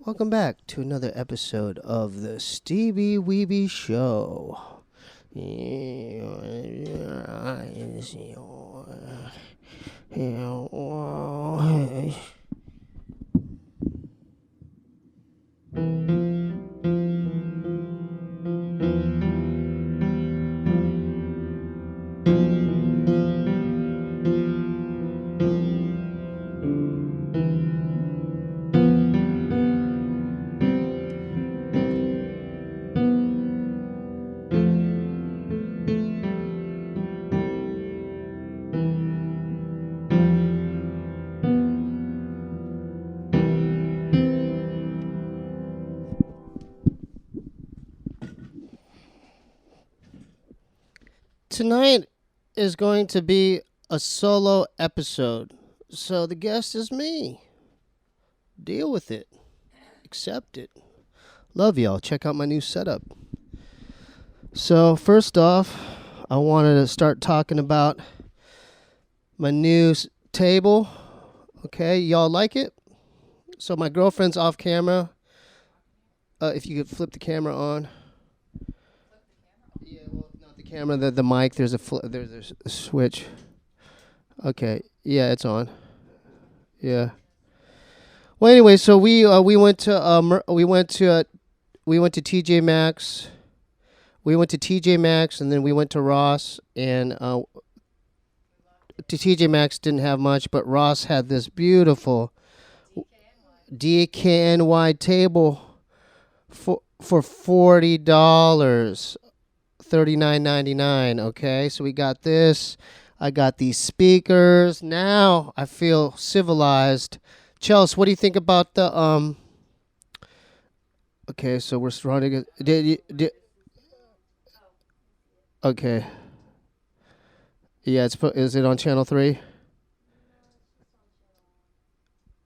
Welcome back to another episode of the Steebee Weebee Show. Tonight is going to be a solo episode, so the guest is me. Deal with it. Accept it. Love y'all. Check out my new setup. So first off, I wanted to start talking about my new table. Okay, y'all like it? So my girlfriend's off camera. If you could flip the camera on. Yeah, well, not the camera, the mic. There's a switch. Okay, yeah, it's on. Yeah. Well, anyway, so we went to TJ Maxx. We went to TJ Maxx, and then we went to Ross, and to TJ Maxx didn't have much, but Ross had this beautiful DKNY table for $40, $39.99. Okay, so we got this. I got these speakers. Now I feel civilized. Chelsea, what do you think about the Okay, so we're surrounding it. Okay. Yeah, is it on channel 3?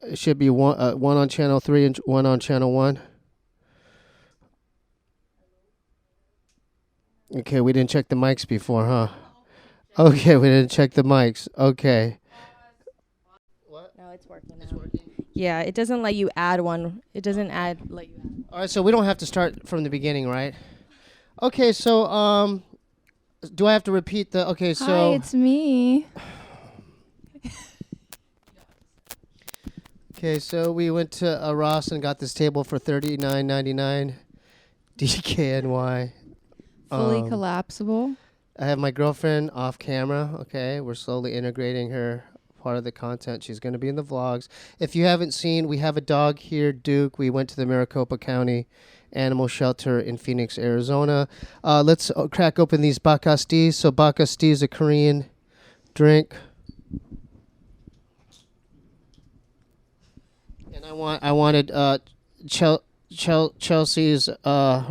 It should be one on channel 3 and one on channel 1. Okay, we didn't check the mics before, huh? Okay, we didn't check the mics. Okay. What? No, it's working now. It's working? Yeah, it doesn't let you add one. It doesn't let you add. All right, so we don't have to start from the beginning, right? Okay, so do I have to repeat the? Okay, so. Hi, it's me. Okay, so we went to Ross and got this table for $39.99. DKNY. Fully collapsible. I have my girlfriend off camera. Okay, we're slowly integrating her part of the content. She's going to be in the vlogs. If you haven't seen, we have a dog here, Duke. We went to the Maricopa County Animal Shelter in Phoenix, Arizona. Let's crack open these bakastis. So bakasti is a Korean drink. And I wanted Chelsea's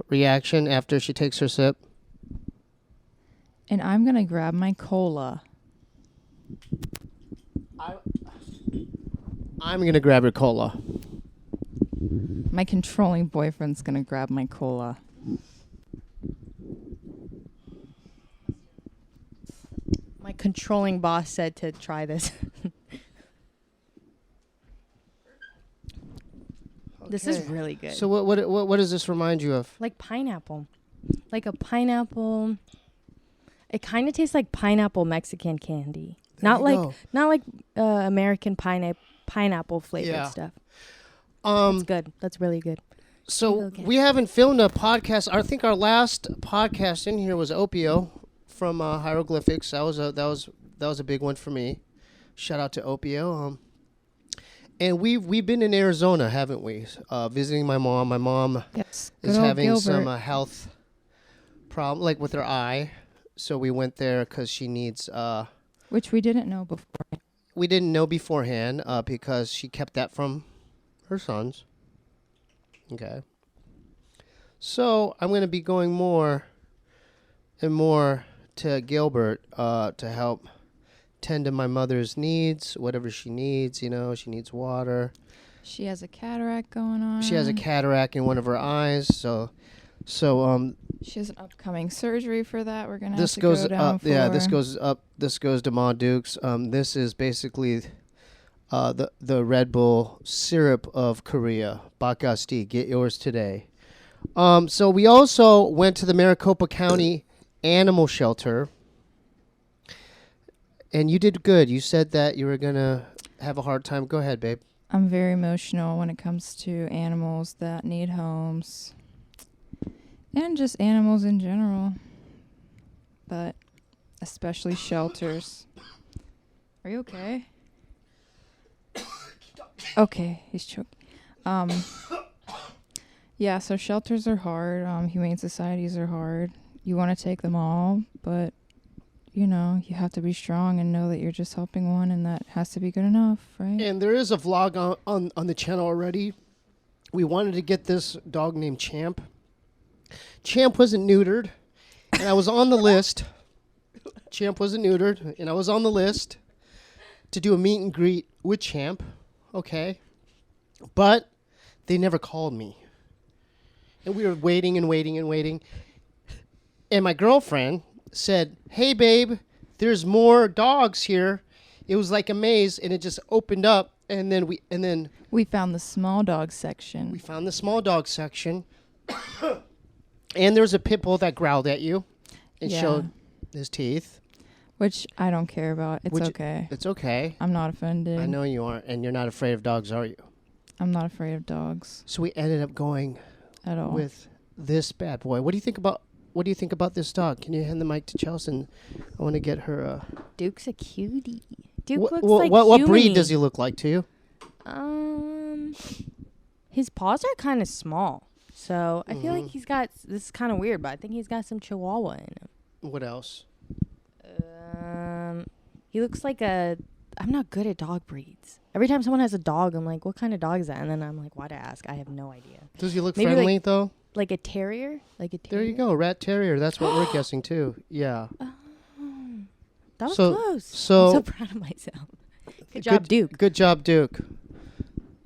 reaction after she takes her sip. And I'm going to grab my cola. I'm going to grab her cola. My controlling boyfriend's going to grab my cola. My controlling boss said to try this. This is really good. So what does this remind you of? Like pineapple. Like a pineapple. It kind of tastes like pineapple Mexican candy. Not like American pineapple flavored stuff. It's good. That's really good. So we haven't filmed a podcast. I think our last podcast in here was Opio from Hieroglyphics. That was a big one for me. Shout out to Opio. And we've been in Arizona, haven't we? Visiting my mom. My mom is having some health problem, like with her eye. So we went there because she needs. Which we didn't know before. We didn't know beforehand because she kept that from her sons. Okay. So I'm going to be going more and more to Gilbert to help tend to my mother's needs, whatever she needs. You know, she needs water. She has a cataract going on. She has a cataract in one of her eyes. So she has an upcoming surgery for that. We're gonna this have to goes go down up. for. Yeah, this goes up. This goes to Ma Dukes. This is basically the Red Bull syrup of Korea. Bakasti, get yours today. So we also went to the Maricopa County Animal Shelter, and you did good. You said that you were gonna have a hard time. Go ahead, babe. I'm very emotional when it comes to animals that need homes, and just animals in general, but especially shelters. Are you okay? Okay, he's choking. Yeah, so shelters are hard. Humane societies are hard. You want to take them all, but, you have to be strong and know that you're just helping one, and that has to be good enough, right? And there is a vlog on the channel already. We wanted to get this dog named Champ. Champ wasn't neutered, and I was on the list. Champ wasn't neutered, and I was on the list to do a meet and greet with Champ. Okay. But they never called me. And we were waiting and waiting and waiting. And my girlfriend said, "Hey, babe, there's more dogs here." It was like a maze, and it just opened up. And then we found the small dog section. We found the small dog section. And there was a pit bull that growled at you and showed his teeth. Which I don't care about. It's okay. It's okay. I'm not offended. I know you aren't, and you're not afraid of dogs, are you? I'm not afraid of dogs. So we ended up going at all with this bad boy. What do you think about this dog? Can you hand the mic to Chelsea? And I want to get her. Duke's a cutie. Duke looks like what breed does he look like to you? His paws are kind of small, so I feel like he's got. This is kind of weird, but I think he's got some Chihuahua in him. What else? He looks like I'm not good at dog breeds. Every time someone has a dog, I'm like, what kind of dog is that? And then I'm like, why to ask? I have no idea. Does he look friendly, though? Like a terrier? There you go, rat terrier. That's what we're guessing, too. Yeah. That was close. So I'm so proud of myself. Good job, Duke. Good job, Duke.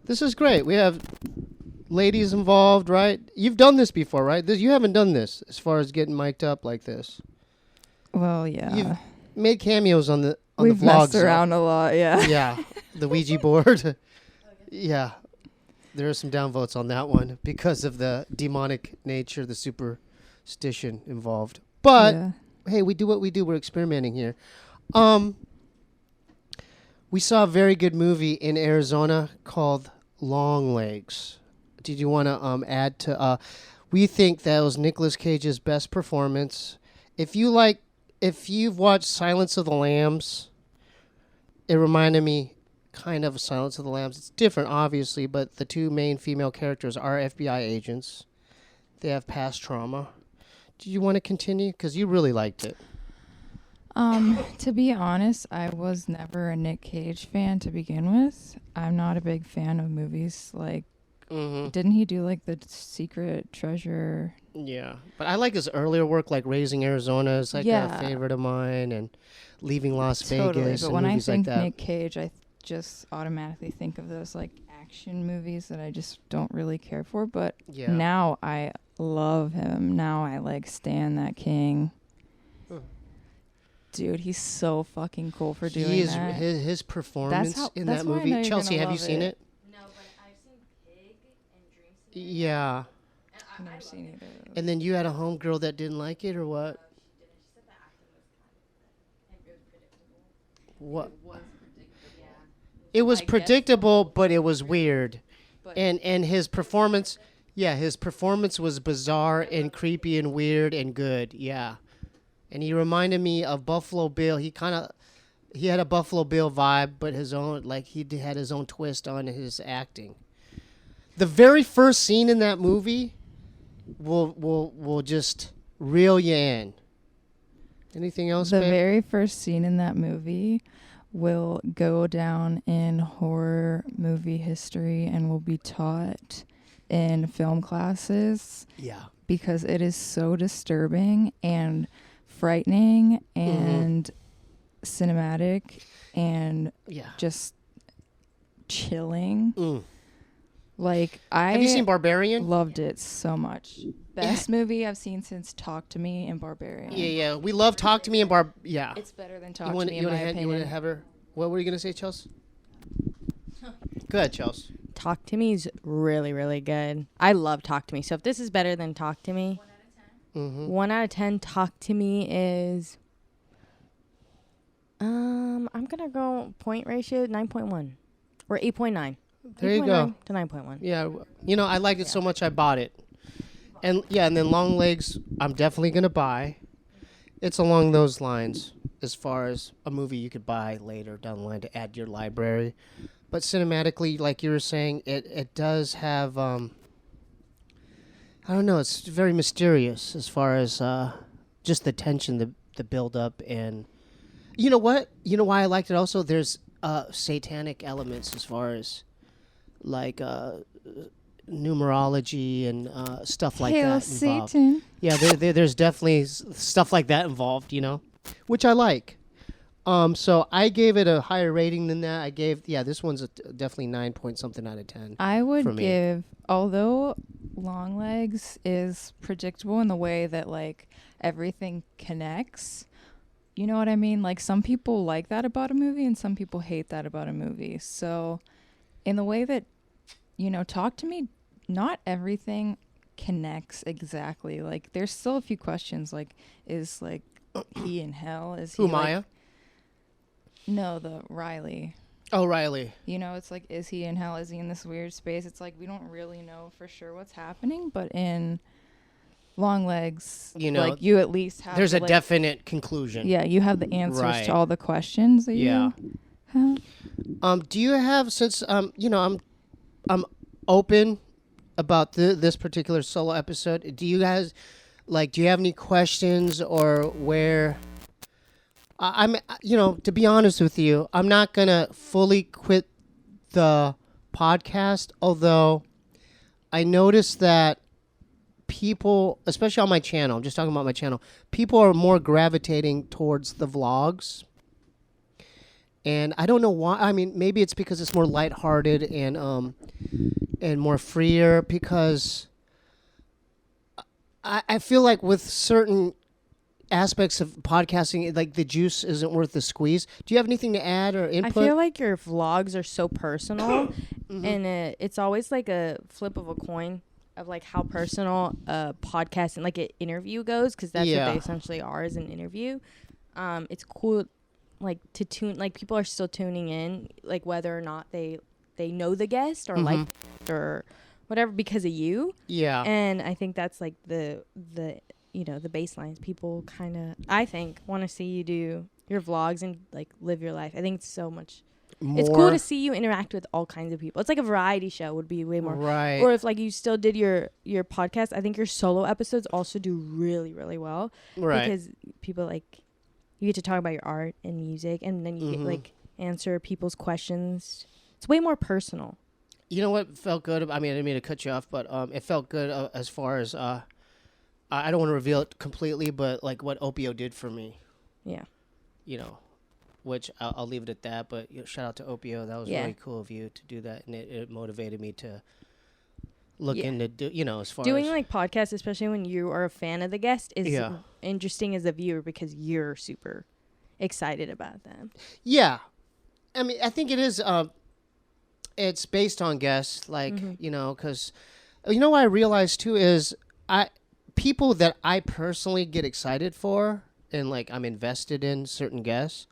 This is great. We have ladies involved, right? You've done this before, right? You haven't done this as far as getting mic'd up like this. Well, yeah. You've made cameos on the vlogs. We've messed around a lot, yeah. Yeah. The Ouija board. Yeah. There are some downvotes on that one because of the demonic nature, the superstition involved. But hey, we do what we do. We're experimenting here. We saw a very good movie in Arizona called Long Legs. Did you want to add to? We think that was Nicolas Cage's best performance. If you've watched Silence of the Lambs, it reminded me kind of Silence of the Lambs. It's different, obviously, but the two main female characters are FBI agents. They have past trauma. Do you want to continue? Because you really liked it. To be honest, I was never a Nick Cage fan to begin with. I'm not a big fan of movies like. Didn't he do like The Secret Treasure? Yeah, but I like his earlier work, like Raising Arizona is like a favorite of mine, and Leaving Las Vegas. But when I think like Nick Cage, I just automatically think of those like action movies that I just don't really care for. But now I love him. Now I like stan that king. Dude, he's so fucking cool for doing that. His performance in that movie. Chelsea, have you seen it? No, but I've seen Pig and Dream Simulator. Yeah. I've never seen either of those. And then you had a homegirl that didn't like it, or what? She didn't. She said the acting was kind of it was predictable. What? It was predictable, yeah. It was predictable, but it was weird. And his performance, his performance was bizarre and creepy and weird and good, yeah. And he reminded me of Buffalo Bill. He had a Buffalo Bill vibe, but his own, like he had his own twist on his acting. The very first scene in that movie will just reel you in. Anything else, The babe? very first scene in that movie will go down in horror movie history and will be taught in film classes. Yeah. Because it is so disturbing and frightening and cinematic and just chilling. Like have you seen Barbarian? Loved it so much. Best movie I've seen since Talk to Me and Barbarian. Yeah. We love Talk to Me and It's better than Talk to Me in my opinion. You want to have her? What were you gonna say, Chelsea? Go ahead, Chelsea. Talk to Me is really, really good. I love Talk to Me. So if this is better than Talk to Me, 1 out of 10, Talk to Me is, I'm going to go point ratio 9.1 or 8.9. There you go. To 9.1. Yeah, I liked it so much I bought it. And then Long Legs, I'm definitely going to buy. It's along those lines as far as a movie you could buy later down the line to add to your library. But cinematically, like you were saying, it does have, I don't know, it's very mysterious as far as just the tension, the build-up. And you know what? You know why I liked it also? There's satanic elements as far as, like, numerology and stuff like Hail that involved. Satan. Yeah, there's definitely stuff like that involved, which I like. So I gave it a higher rating than that. This one's definitely 9 point something out of 10. I would give, although Long Legs is predictable in the way that like everything connects. You know what I mean? Like some people like that about a movie and some people hate that about a movie. So in the way that, Talk to Me, not everything connects exactly. Like there's still a few questions like, is like he in hell? Is he Maya? No, the Riley. Oh, Riley. It's like, is he in hell? Is he in this weird space? It's like we don't really know for sure what's happening, but in Long Legs, like you at least have there's a definite conclusion. Yeah, you have the answers to all the questions that you have. Do you have, since I'm open about this particular solo episode, do you guys do you have any questions or where I'm to be honest with you, I'm not going to fully quit the podcast, although I noticed that people, especially on my channel, I'm just talking about my channel, people are more gravitating towards the vlogs. And I don't know why. I mean, maybe it's because it's more lighthearted and more freer, because I feel like with certain aspects of podcasting, like the juice isn't worth the squeeze. Do you have anything to add or input? I feel like your vlogs are so personal, and it's always like a flip of a coin of like how personal a podcast and like an interview goes, because that's what they essentially are, is an interview. It's cool, like to tune, like people are still tuning in, like whether or not they know the guest or like or whatever because of you. Yeah. And I think that's like the the baselines. People kind of, I think, want to see you do your vlogs and like live your life. I think it's so much more. It's cool to see you interact with all kinds of people. It's like a variety show would be way more. Right. Or if like you still did your podcast, I think your solo episodes also do really, really well. Right. Because people like, you get to talk about your art and music, and then you get like answer people's questions. It's way more personal. You know what felt good? I mean, I didn't mean to cut you off, but it felt good as far as I don't want to reveal it completely, but like what Opio did for me. Yeah. Which I'll leave it at that. But shout out to Opio. That was really cool of you to do that, and it motivated me to look into as far doing as like podcasts, especially when you are a fan of the guest, is interesting as a viewer because you're super excited about them. Yeah, I mean, I think it is. It's based on guests, like because what I realized too is people that I personally get excited for and like I'm invested in certain guests.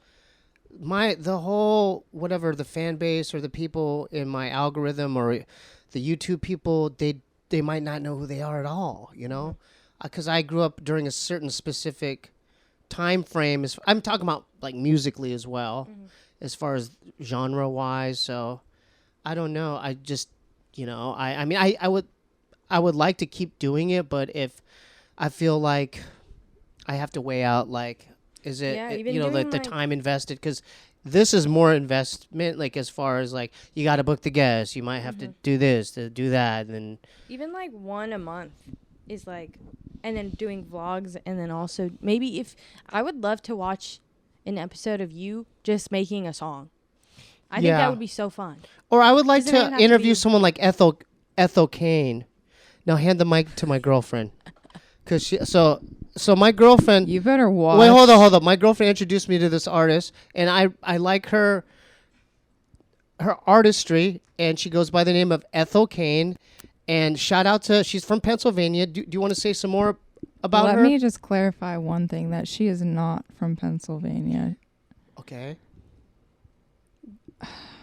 The whole whatever the fan base or the people in my algorithm or the YouTube people, they might not know who they are at all, because I grew up during a certain specific time frame. I'm talking about like musically as well, as far as genre wise. So I don't know. I just I mean I would like to keep doing it, but if I feel like I have to weigh out like is it the time invested, because this is more investment, like as far as like you got to book the guests, you might have to do this, to do that, and then even like one a month is like, and then doing vlogs, and then also maybe if I would love to watch an episode of you just making a song. I think that would be so fun. Or I would like to interview someone like Ethel Kane. Now hand the mic to my girlfriend, because so my girlfriend. You better watch. Wait, hold on. My girlfriend introduced me to this artist, and I like her. her artistry, and she goes by the name of Ethel Kane. And shout out to, she's from Pennsylvania. Do you want to say some more about her? Let me just clarify one thing, that she is not from Pennsylvania. Okay.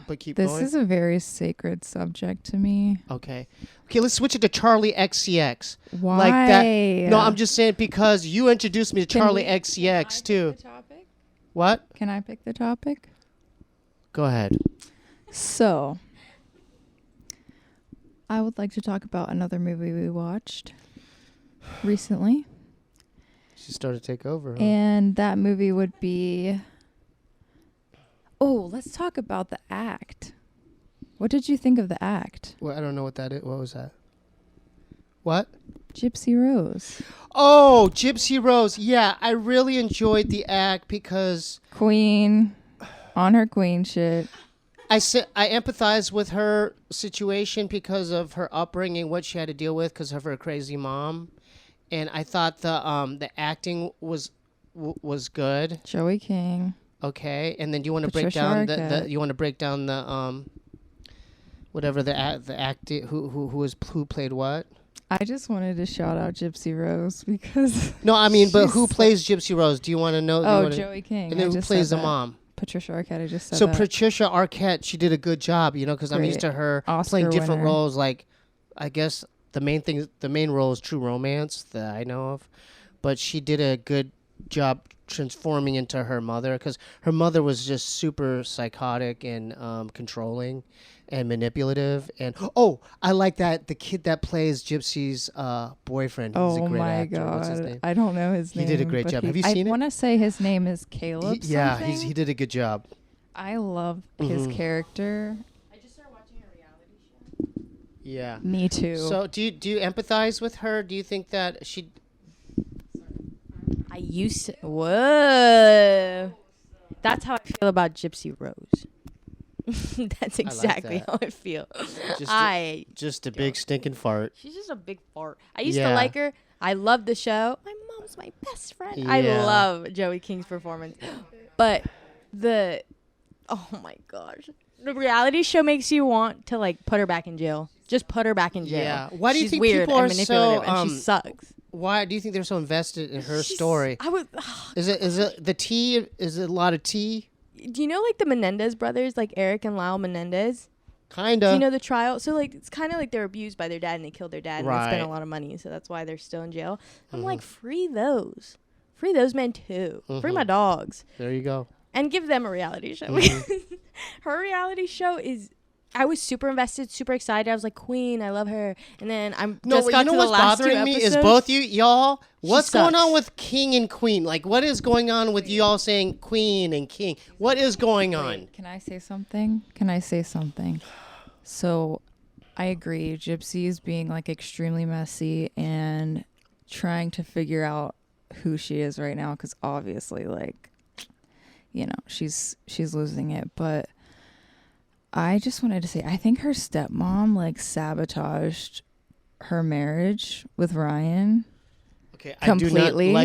But keep This going. is a very sacred subject to me. Okay, let's switch it to Charlie XCX. Why? Like that. No, I'm just saying because you introduced me to Charlie XCX too. What? Can I pick the topic? Go ahead. So, I would like to talk about another movie we watched recently. She started to take over. Huh? And that movie would be... Oh, let's talk about The Act. What did you think of The Act? Well, I don't know what that is. What was that? What? Gypsy Rose. Oh, Gypsy Rose. Yeah, I really enjoyed The Act because... Queen. On her queen shit. I empathize with her situation because of her upbringing, what she had to deal with because of her crazy mom, and I thought the acting was good. Joey King. Okay, and then do you want to break Patricia down Arquette. you want to break down the whatever the acting who played what? I just wanted to shout out Gypsy Rose because... No, I mean, but who plays Gypsy Rose? Do you want to know? Oh, Joey King. And then who plays the mom? Patricia Arquette, I just said So that. Patricia Arquette, she did a good job, because I'm used to her Oscar playing different winner. roles. Like, I guess the main role is True Romance that I know of, but she did a good job transforming into her mother because her mother was just super psychotic and controlling and manipulative. And I like that the kid that plays Gypsy's boyfriend. He's a great actor. God, What's his name? I don't know his name. He did a great job. Have you seen it? I want to say his name is Caleb. Yeah, something. he did a good job. I love his character. I just started watching a reality show. Yeah. Me too. So do you empathize with her? Do you think that she? I used to. Whoa. That's how I feel about Gypsy Rose. That's exactly that. how I feel. Just a big stinking fart. She's just a big fart. I used to Yeah. like her. I love the show. My mom's my best friend. I Yeah. love Joey King's performance. But oh my gosh. The reality show makes you want to put her back in jail. Just put her back in jail. Yeah. Why do you She's think weird people are and manipulative so, and she sucks. Why do you think they're so invested in her story? I would Is it the tea? Is it a lot of tea? Do you know the Menendez brothers, Eric and Lyle Menendez? Kinda. Do you know the trial? So it's kind of like they're abused by their dad and they killed their dad and they spent a Right. lot of money, so that's why they're still in jail. I'm like, free those men too. Free my dogs There you go. and give them a reality show. Her reality show is. I was super invested, super excited. I was like, Queen, I love her. And then just got to the what's last 3 bothering me is episodes. both y'all. What's going sucks. on with King and Queen? What is going on with y'all saying Queen and King? What is going on? Can I say something? So, I agree. Gypsy is being extremely messy and trying to figure out who she is right now because obviously, she's losing it. But I just wanted to say, I think her stepmom sabotaged her marriage with Ryan. Okay, Completely.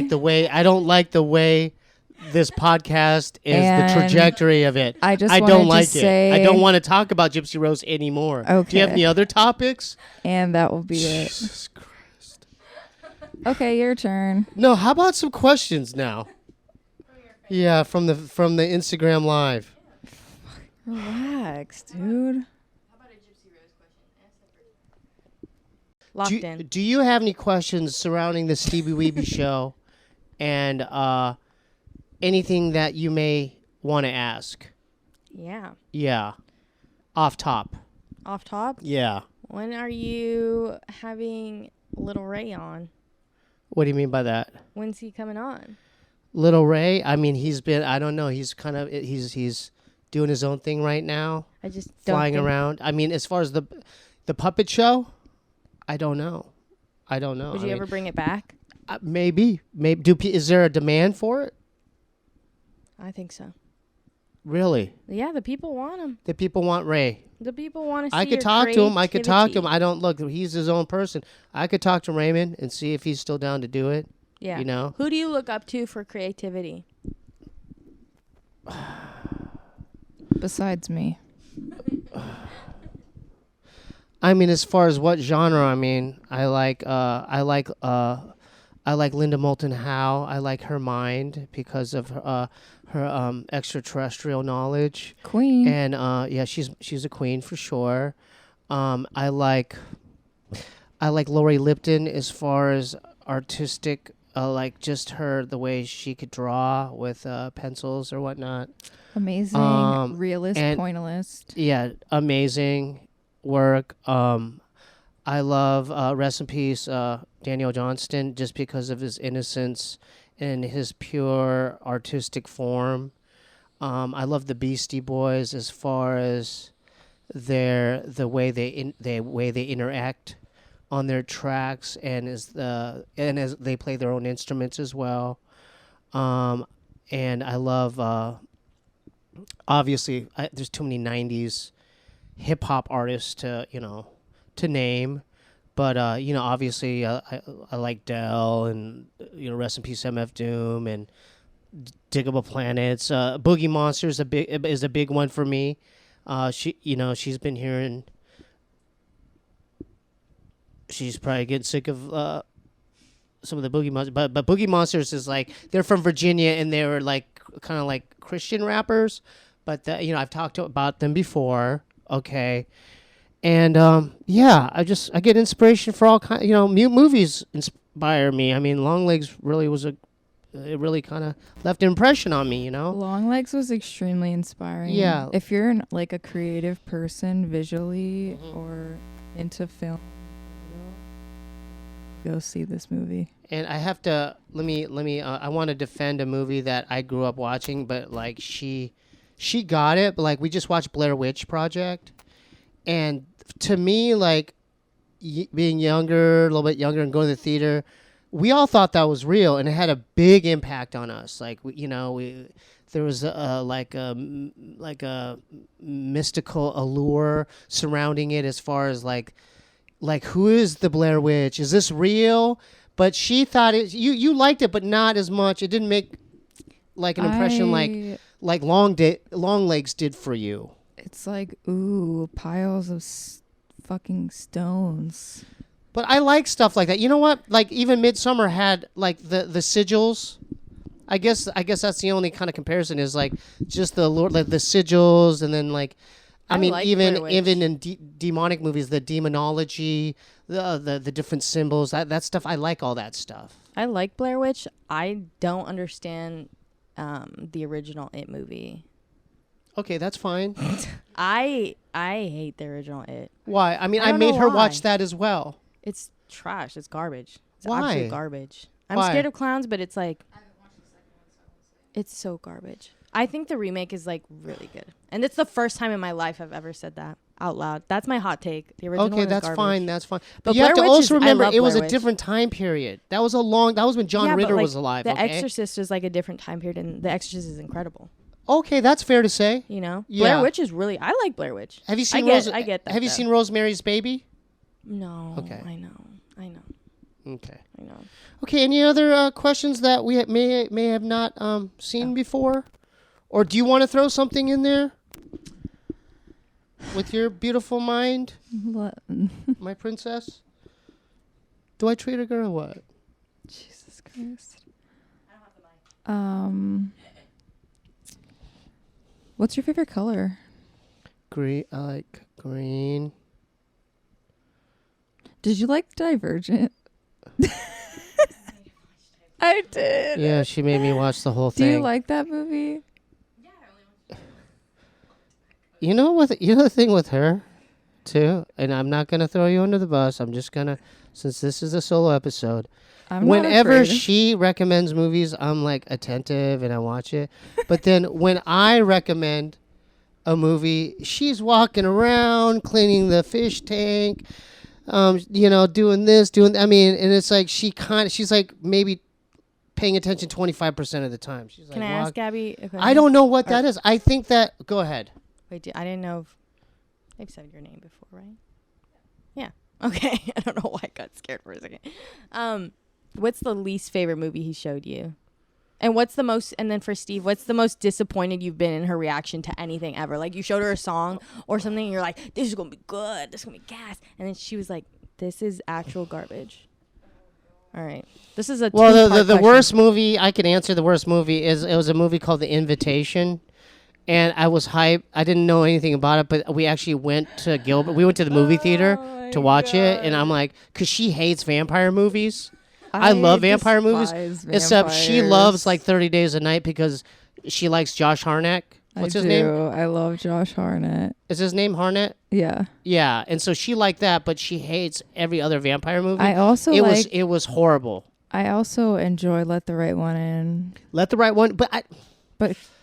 I don't like the way this podcast is And the trajectory of it. I just don't wanted to like it. say- I don't want to talk about Gypsy Rose anymore. Do you have Okay. any other topics? And that will be it. Jesus Christ. Okay, your turn. No, how about some questions now? Yeah, from the Instagram Live. Relax, dude. Locked in. Do you have any questions surrounding the Steebee Weebee Show and anything that you may want to ask? Yeah. Yeah. Off top. Off top. Yeah. When are you having Little Ray on? What do you mean by that? When's he coming on? Little Ray, I mean, I don't know, he's doing his own thing right now, I just don't flying think- around. I mean, as far as the puppet show, I don't know. Would you ever bring it back? Maybe. Is there a demand for it? I think so. Really? Yeah, the people want him. The people want Ray. The people want to see I could your talk to him. creativity. I don't look. He's his own person. I could talk to Raymond and see if he's still down to do it. Yeah. You know? Who do you look up to for creativity? Besides me. I mean, as far as what genre, I mean, I like Linda Moulton Howe. I like her mind because of her extraterrestrial knowledge. Queen. And yeah, she's a queen for sure. I like Lori Lipton as far as artistic, like just the way she could draw with pencils or whatnot. Amazing, realist, pointillist. Yeah, amazing work. I love rest in peace Daniel Johnston, just because of his innocence and his pure artistic form. I love the Beastie Boys as far as the way they interact on their tracks, and as they play their own instruments as well. And I love obviously there's too many 90s hip hop artists to name, but obviously I like Dell, and rest in peace MF Doom, and Diggable Planets. Boogie Monsters is a big one for me. She's been here, and she's probably getting sick of some of the Boogie Monsters, but Boogie Monsters is like, they're from Virginia, and they were like kind of like Christian rappers, but I've talked about them before. Okay. And I get inspiration for all kinds. Movies inspire me. I mean, Longlegs really it really kind of left an impression on me. Longlegs was extremely inspiring. Yeah. If you're like a creative person visually or into film, go see this movie. And I have to let me. I want to defend a movie that I grew up watching, but like she got it. But like, we just watched Blair Witch Project, and to me, like, being younger, a little bit younger, and going to the theater, we all thought that was real, and it had a big impact on us. Like, there was like a mystical allure surrounding it, as far as like who is the Blair Witch? Is this real? But she thought you liked it, but not as much. It didn't make like an impression like Longlegs did for you. It's like, ooh, piles of fucking stones. But I like stuff like that. You know what? Like, even Midsummer had like the sigils. I guess that's the only kind of comparison, is like just the Lord, like the sigils, and then like, I mean, like even in demonic movies, the demonology, the different symbols, that stuff. I like all that stuff. I like Blair Witch. I don't understand the original It movie. Okay, that's fine. I hate the original It. Why? I mean, I made her watch that as well. It's trash. It's garbage. It's Why? absolute garbage. I'm scared of clowns, but it's like, it's so garbage. I think the remake is like really good, and it's the first time in my life I've ever said that out loud. That's my hot take. The original. Okay, that's fine. That's fine. But you Blair have to Witch also remember, it was Blair a Witch. different time period. That was when John Ritter was alive. The okay? Exorcist is like a different time period, and The Exorcist is incredible. Okay, that's fair to say. Yeah. Blair Witch is really. I like Blair Witch. Have you seen? I get that. Have you seen Rosemary's Baby? No. Okay. I know. Okay. I know. Okay. Any other questions that we may have not seen before, or do you want to throw something in there with your beautiful mind, my princess? Do I treat a girl or what? Jesus Christ. I don't have the mic. What's your favorite color? Green. I like green. Did you like Divergent? I did. Yeah, she made me watch the whole thing. Do you like that movie? Yeah, I only watched You know the thing with her, too, and I'm not gonna throw you under the bus. I'm just gonna, since this is a solo episode. Whenever she recommends movies, I'm like attentive and I watch it. But then when I recommend a movie, she's walking around cleaning the fish tank, doing this, and it's like she's like maybe paying attention 25% of the time. She's like, Can I ask Gabby a question? I don't know what that is. I think that. Go ahead. Wait, I didn't know if they've said your name before, right? Yeah. Okay. I don't know why I got scared for a second. What's the least favorite movie he showed you? And what's the most, and then for Steve, what's the most disappointed you've been in her reaction to anything ever? Like you showed her a song or something and you're like, this is going to be good. This is going to be gas. And then she was like, this is actual garbage. All right. This is a the worst movie, I can answer the worst movie is, it was a movie called The Invitation. And I was hyped. I didn't know anything about it, but we actually went to Gilbert. We went to the movie theater to watch it. And I'm like, because she hates vampire movies. I love vampire movies, except she loves like 30 Days a Night because she likes Josh Hartnett. What's his name? I love Josh Hartnett. Is his name Hartnett? Yeah. Yeah, and so she liked that, but she hates every other vampire movie. I also it was horrible. I also enjoy Let the Right One In. Let the Right One, but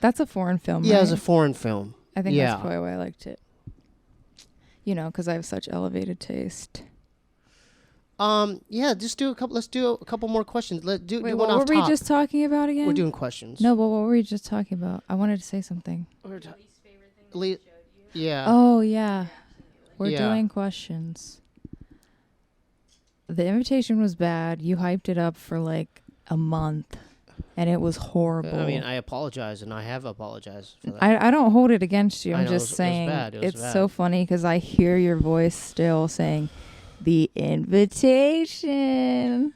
that's a foreign film. Yeah, right? it was a foreign film. I think that's probably why I liked it. You know, because I have such elevated taste. Yeah, let's do a couple more questions. Wait, what were we just talking about again? We're doing questions. No, but what were we just talking about? I wanted to say something. Yeah. Oh, yeah. We're doing questions. The Invitation was bad. You hyped it up for like a month, and it was horrible. I mean, I apologize, and I have apologized for that. I don't hold it against you. I'm just saying it was it's bad. so funny because I hear your voice still saying, The Invitation.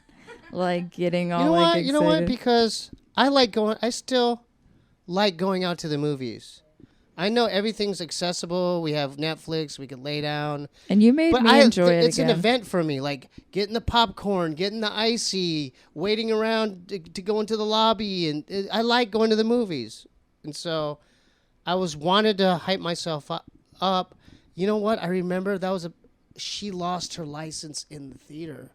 Like getting all excited. You know what? Because I still like going out to the movies. I know everything's accessible. We have Netflix. We can lay down. And you made me enjoy it It's again. an event for me. Like getting the popcorn, getting the icy, waiting around to go into the lobby. And I like going to the movies. And so I wanted to hype myself up. You know what? I remember she lost her license in the theater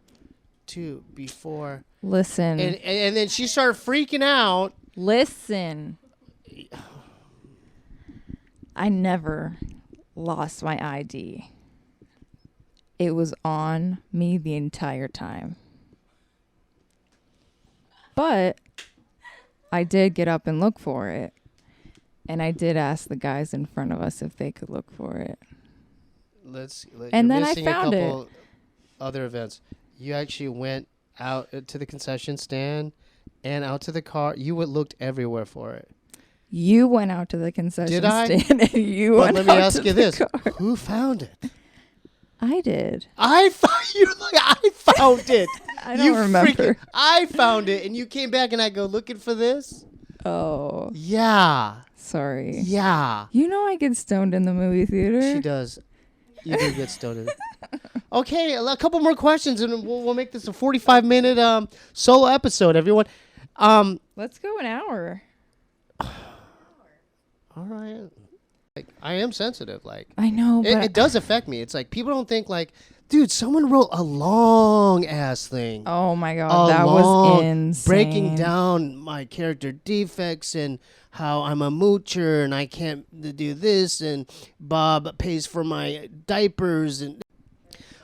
too before. Listen. And then she started freaking out. Listen. I never lost my ID. It was on me the entire time. But I did get up and look for it. And I did ask the guys in front of us if they could look for it. And then I found it. Other events. You actually went out to the concession stand and out to the car. You looked everywhere for it. You went out to the concession Did I? stand and you But went let me out ask to you the this: car. who found it? I did. I found it. I don't remember. I found it, and you came back, and I go looking for this. Oh, Yeah. sorry. Yeah. You know I get stoned in the movie theater. She does. You do get stoned. Okay, a couple more questions, and we'll make this a 45-minute solo episode, everyone. Let's go an hour. All right. Like, I am sensitive. Like I know, but it does affect me. It's like people don't think like, dude, someone wrote a long ass thing. Oh my god, that was insane. Breaking down my character defects and how I'm a moocher and I can't do this and Bob pays for my diapers and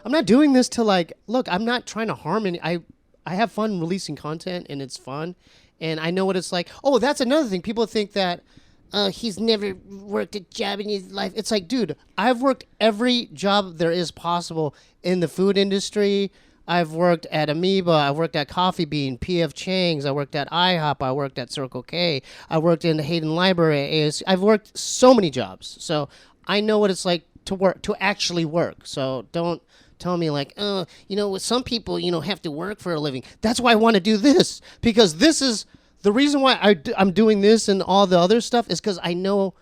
I'm not doing this to like look. I'm not trying to harm any. I have fun releasing content and it's fun, and I know what it's like. Oh, that's another thing. People think that. He's never worked a job in his life. It's like, dude, I've worked every job there is possible in the food industry. I've worked at Amoeba. I worked at Coffee Bean, P.F. Chang's. I worked at IHOP. I worked at Circle K. I worked in the Hayden Library. I've worked so many jobs. So I know what it's like to actually work. So don't tell me like, some people, have to work for a living. That's why I want to do this, because this is... The reason why I'm doing this and all the other stuff is because I know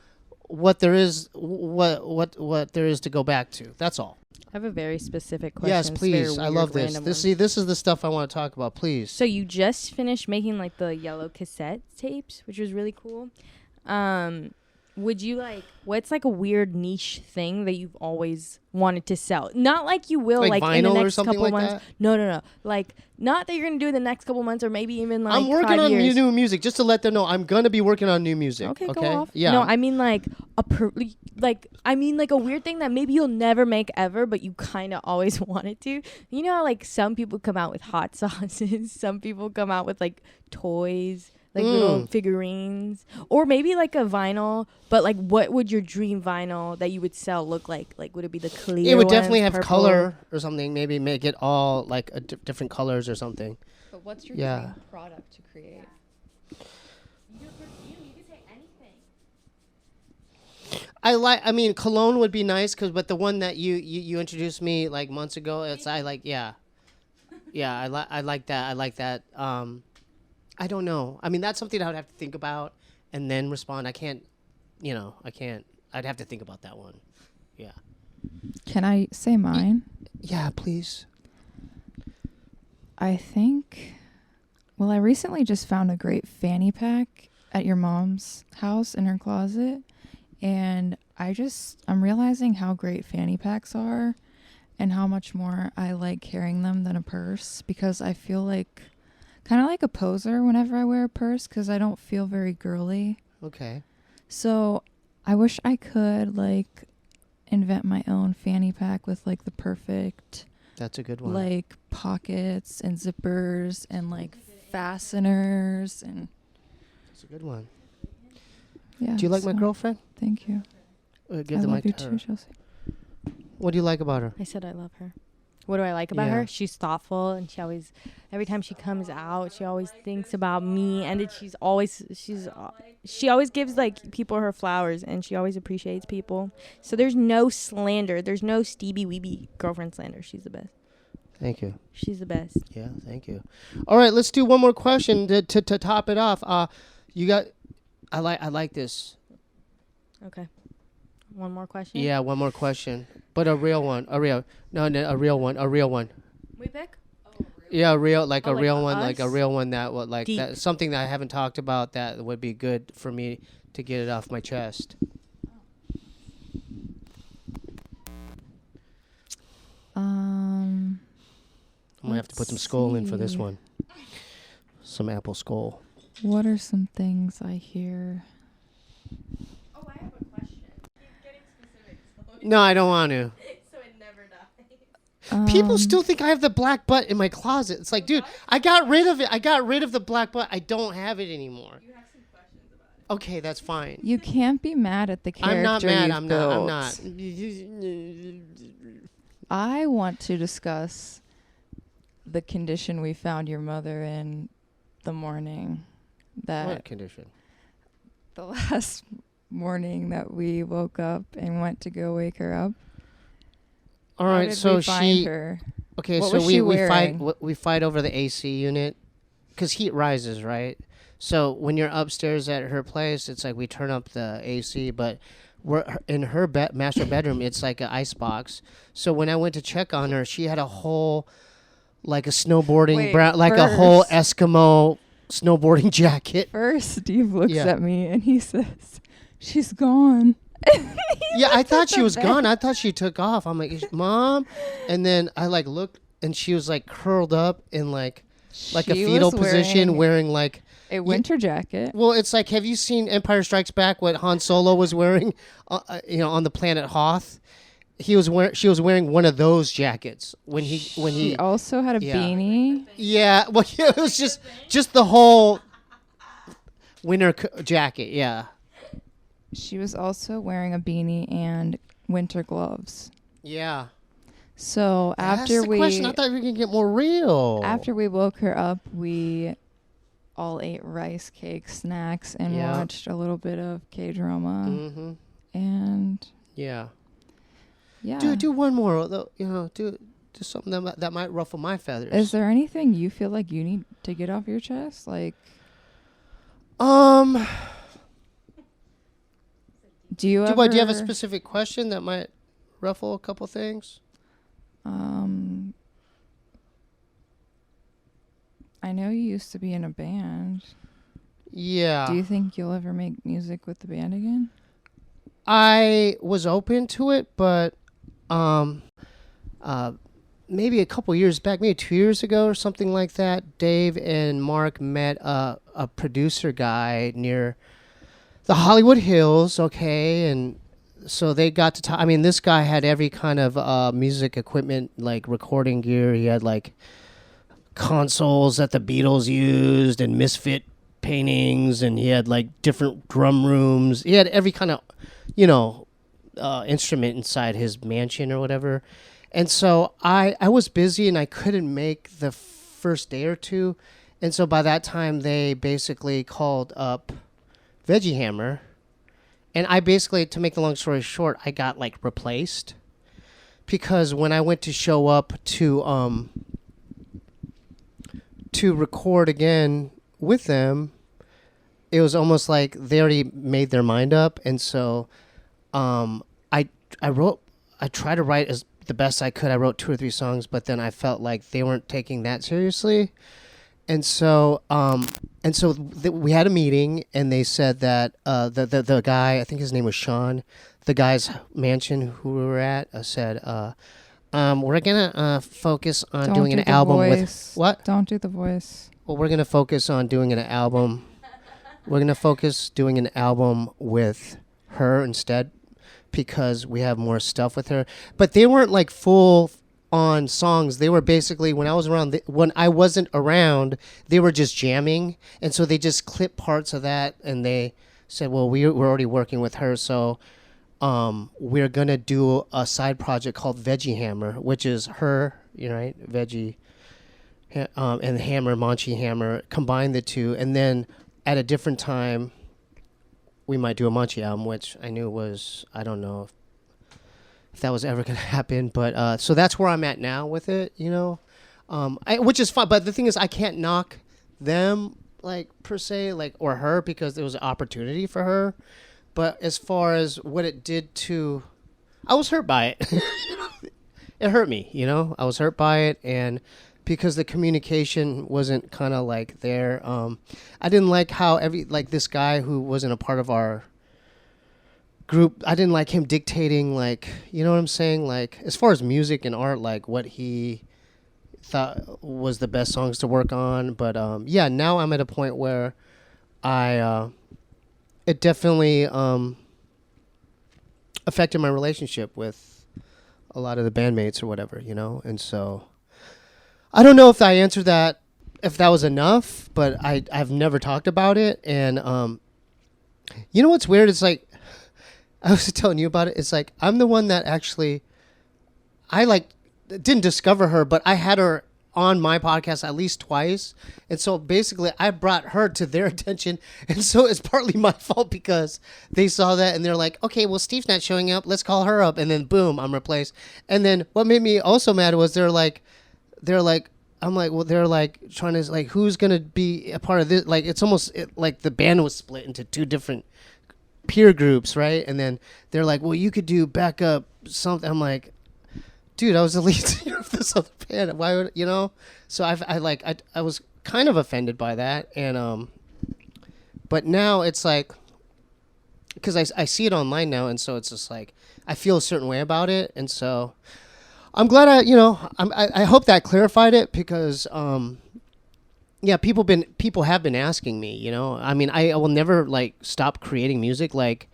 what there is, what there is to go back to. That's all. I have a very specific question. Yes, please. I love this. This is the stuff I want to talk about. Please. So you just finished making like the yellow cassette tapes, which was really cool. Would you what's like a weird niche thing that you've always wanted to sell? Not like you will like in the next couple months. That? No. Like not that you're gonna do in the next couple months or maybe even like I'm working 5 on years. new music just to let them know I'm gonna be working on new music. Okay, go off. Yeah. No, I mean like a weird thing that maybe you'll never make ever, but you kind of always wanted to. You know how like some people come out with hot sauces, some people come out with like toys. Like little figurines, or maybe like a vinyl. But like, what would your dream vinyl that you would sell look like? Like, would it be the clear? It would definitely have purple? color or something. Maybe make it all like different colors or something. But what's your dream product to create? I mean, cologne would be nice, but the one that you introduced me like months ago, yeah, I like that. I like that. I don't know. I mean, that's something I would have to think about and then respond. I can't. I'd have to think about that one. Yeah. Can I say mine? Yeah, please. I think. Well, I recently just found a great fanny pack at your mom's house in her closet. And I'm realizing how great fanny packs are and how much more I like carrying them than a purse, because I feel like kind of like a poser whenever I wear a purse because I don't feel very girly. Okay. So I wish I could like invent my own fanny pack with like the perfect. That's a good one. Like pockets and zippers and like fasteners and. That's a good one. Yeah. Do you like my girlfriend? Thank you. Give I the love mic you to her. too, Chelsea. What do you like about her? I said I love her. What do I like about her? She's thoughtful, and every time she comes out, she always thinks about me, and she always gives like people her flowers, and she always appreciates people. So there's no slander. There's no Steebee Weebee girlfriend slander. She's the best. Thank you. She's the best. Yeah, thank you. All right, let's do one more question to top it off. I like this. Okay. One more question? Yeah, one more question. But a real one. A real one. We pick? Yeah, a real one, us? like a real one that would like Deep. that, something that I haven't talked about that would be good for me to get it off my chest. I'm gonna have to put some skull in for this one. Some apple skull. What are some things I hear? Oh, I have a question. Keep getting specific. No, I don't want to. So it never dies. People still think I have the black butt in my closet. It's like, dude, I got rid of it. I got rid of the black butt. I don't have it anymore. You have some questions about it. Okay, that's fine. You can't be mad at the character I'm not mad. you've I'm built. not. I want to discuss the condition we found your mother in the morning. What condition? The last morning that we woke up and went to go wake her up. All right, How did so we find her? Okay, What so was she we fight over the AC unit because heat rises, right? So when you're upstairs at her place, it's like we turn up the AC, but we're in her master bedroom. It's like an ice box. So when I went to check on her, she had a whole like a snowboarding a whole Eskimo snowboarding jacket. First, Steve looks at me and he says, "She's gone." Yeah, I thought she was gone. I thought she took off. I'm like, Mom, and then I like looked, and she was like curled up in like a fetal position, wearing like a winter jacket. Well, it's like, have you seen Empire Strikes Back? What Han Solo was wearing, on the planet Hoth? She was wearing one of those jackets when he also had a beanie. Yeah, well, it was just the whole winter jacket. Yeah. She was also wearing a beanie and winter gloves. Yeah. So after That's the question. I thought we were gonna get more real. After we woke her up, we all ate rice cake snacks and watched a little bit of K-drama. Mm-hmm. And yeah. Do one more. Do something that might ruffle my feathers. Is there anything you feel like you need to get off your chest? Like, do you have a specific question that might ruffle a couple things? I know you used to be in a band. Yeah. Do you think you'll ever make music with the band again? I was open to it, but maybe a couple years back, maybe 2 years ago or something like that, Dave and Mark met a producer guy near the Hollywood Hills, okay, and so they got to talk. I mean, this guy had every kind of music equipment, like recording gear. He had like consoles that the Beatles used and Misfit paintings, and he had like different drum rooms. He had every kind of, instrument inside his mansion or whatever. And so I was busy and I couldn't make the first day or two. And so by that time they basically called up Veggie Hammer And I basically, to make the long story short, I got like replaced because when I went to show up to record again with them, it was almost like they already made their mind up. And so I tried to write as the best I could. I wrote 2 or 3 songs, but then I felt like they weren't taking that seriously. And so we had a meeting, and they said that the guy, I think his name was Sean, the guy's mansion who we were at, said, we're gonna focus on doing an album with what? Don't do the voice. Well, we're gonna focus on doing an album. We're gonna focus doing an album with her instead, because we have more stuff with her. But they weren't like full on songs. They were basically, when I was around, when I wasn't around, they were just jamming. And so they just clipped parts of that, and they said, well, we're already working with her, so we're going to do a side project called Veggie Hammer, which is her, right, Veggie, and Hammer, Manchi Hammer, combine the two. And then at a different time, we might do a Manchi album, which I knew was, I don't know if that was ever going to happen. But so that's where I'm at now with it, which is fun. But the thing is, I can't knock them, like, per se, like, or her, because there was an opportunity for her. But as far as what it did to, I was hurt by it. It hurt me, I was hurt by it, and because the communication wasn't kind of like there. I didn't like how this guy who wasn't a part of our group, I didn't like him dictating, like, you know what I'm saying? Like, as far as music and art, like what he thought was the best songs to work on. But yeah, now I'm at a point where it definitely affected my relationship with a lot of the bandmates or whatever, and so I don't know if I answered that, if that was enough, but I've never talked about it. And you know what's weird? It's like, I was telling you about it. It's like, I'm the one that actually, I didn't discover her, but I had her on my podcast at least twice. And so basically I brought her to their attention. And so it's partly my fault because they saw that and they're like, okay, well, Steve's not showing up. Let's call her up. And then boom, I'm replaced. And then what made me also mad was they're like, I'm like, well, they're like trying to, like, who's going to be a part of this? Like, it's almost like the band was split into 2 different peer groups, right? And then they're like, well, you could do backup something. I'm like, dude, I was the lead singer of this other band. Why would, So I was kind of offended by that. And, but now it's like, because I see it online now. And so it's just like, I feel a certain way about it. And so I'm glad I hope that clarified it, because yeah, people have been asking me, I mean, I will never like stop creating music, like,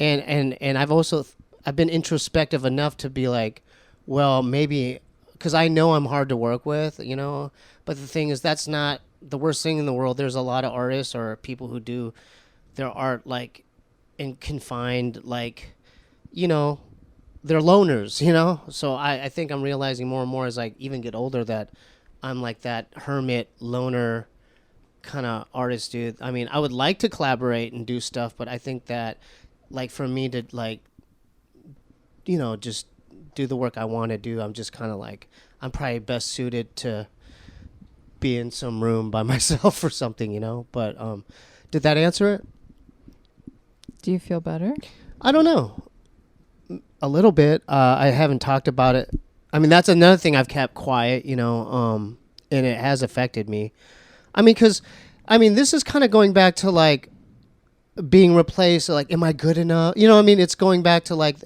and I've been introspective enough to be like, well, maybe, because I know I'm hard to work with, but the thing is, that's not the worst thing in the world. There's a lot of artists or people who do their art like in confined, like, they're loners, so I think I'm realizing more and more as I even get older that I'm like that hermit loner kind of artist, dude. I mean, I would like to collaborate and do stuff, but I think that, like, for me to, like, just do the work I want to do, I'm just kind of like, I'm probably best suited to be in some room by myself or something, but did that answer it? Do you feel better? I don't know. A little bit. I haven't talked about it. I mean, that's another thing I've kept quiet, and it has affected me. I mean, this is kind of going back to, like, being replaced, like, am I good enough? It's going back to, like,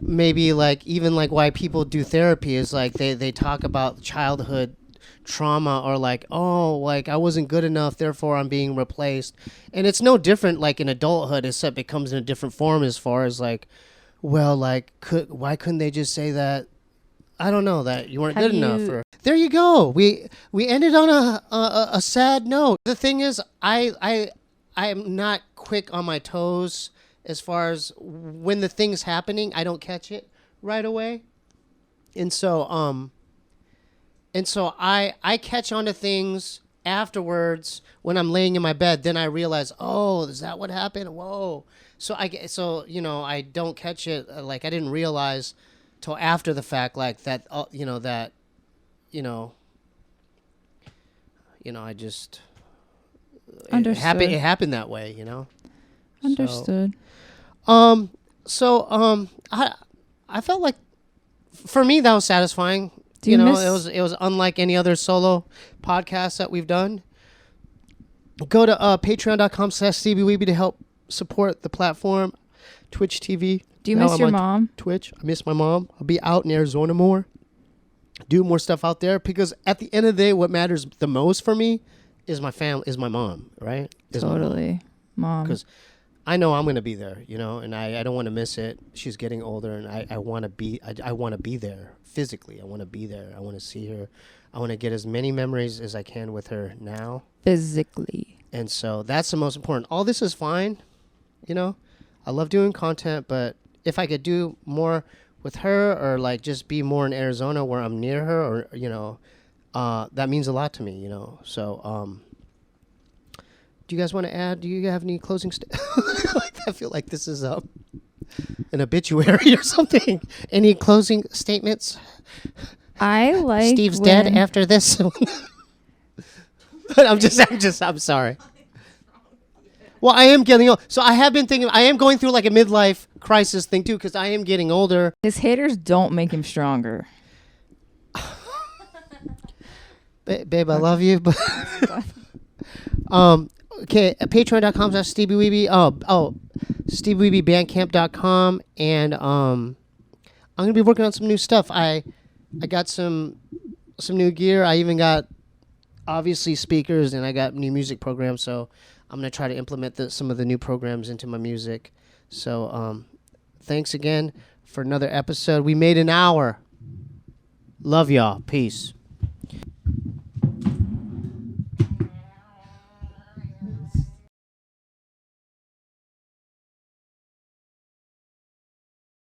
maybe, like, even, like, why people do therapy is, like, they talk about childhood trauma, or, like, oh, like, I wasn't good enough, therefore I'm being replaced. And it's no different, like, in adulthood, except it comes in a different form as far as, like, well, like, why couldn't they just say that, I don't know, that you weren't good enough? Or there you go. We ended on a sad note. The thing is, I am not quick on my toes as far as when the thing's happening. I don't catch it right away, and so I catch on to things afterwards when I'm laying in my bed, then I realize, oh, is that what happened? Whoa. So I don't catch it. Like I didn't realize till after the fact, like that, I just, Understood. It happened that way, Understood. I felt like, for me, that was satisfying. Do you miss- it was unlike any other solo podcast that we've done. Go to patreon.com/Steebee Weebee to help support the platform. Twitch TV. Do you Now miss I'm your on mom? Twitch. I miss my mom. I'll be out in Arizona more. Do more stuff out there, because at the end of the day, what matters the most for me is my family, is my mom, right? Totally. Mom. Because I know I'm going to be there, and I don't want to miss it. She's getting older, and I want to be there physically. I want to be there. I want to see her. I want to get as many memories as I can with her now. Physically. And so that's the most important. All this is fine, I love doing content, but if I could do more with her, or like just be more in Arizona where I'm near her, or, that means a lot to me, So, do you guys want to add? Do you have any closing I feel like this is an obituary or something. Any closing statements? I like Steve's dead after this. I'm sorry. Well, I am getting old. So I have been thinking, I am going through like a midlife crisis thing too, because I am getting older. His haters don't make him stronger. Babe, I love you, but okay, patreon.com/Steebee Weebee. SteebeeWeebeeBandcamp.com, and I'm gonna be working on some new stuff. I got some new gear. I even got obviously speakers, and I got new music programs. So I'm gonna try to implement some of the new programs into my music. So thanks again for another episode. We made an hour. Love y'all. Peace.